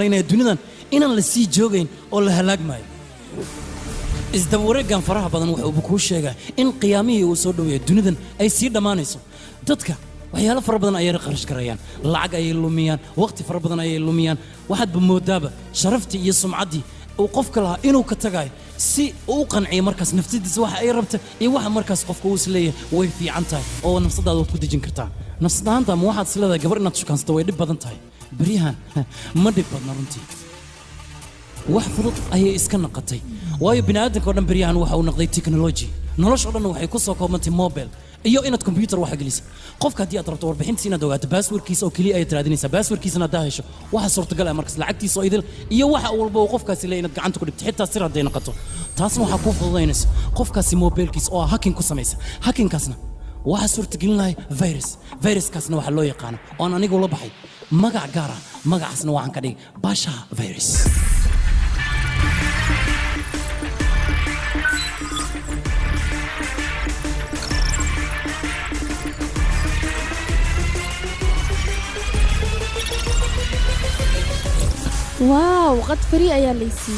لأن الدنيا إن اللي سي جوجين ولا هلاك ماي إذا ورجعن فرح بدن وبكوش شيء إن قيامي وصلوا الدنيا أي سير دمانيسو تذكر وحيالا fara badan ayay qarash karayaan lacag ay lumiyaan waqti fara badan ayay lumiyaan waxaad bamoodaaba sharafti iyo sumcadii oo qofka laha inuu ka tagay si uu qanciyo markaas naftidiisa waxa ay rabta iyo waxa markaas qofka uu isleeyahay way fiican tahay oo nafsadaada ku dejin kartaa nafsadaanta ma waxaad isleedahay gabar inaad shukaansato way dhib badan tahay bariyahan ma dhib badna runtii wax fudud ayay iska naqatay waayo bini'aadamka oo dhan bariyahan waxa uu noqday technology nolosha oo dhan waxay ku soo koobantay mobile iyo inaad computer waxa gelisay qofka hadii aad rabto warbixintiisa inaad ogaato passwordkiisa oo kaliya ay tiraadinaysaa passwordkiisana aad hesho waxa suurtagal ah markaas lacagtiisa oo idil iyo waxa walba oo qofkaasi leeyahay inaad gacanta ku dhigto xitaa sir haday noqoto taasna waxa ku fududaynaysa qofkaasi mobilkiisa oo hacking ku sameeysa hackingkaasna waxa suurtagelinaya viruskaasna waxa loo yaqaan oo aan anigu la baxay magac gaar ah magacaasna waxaan ka dhigay basha virus واو قد فري أيا ليسي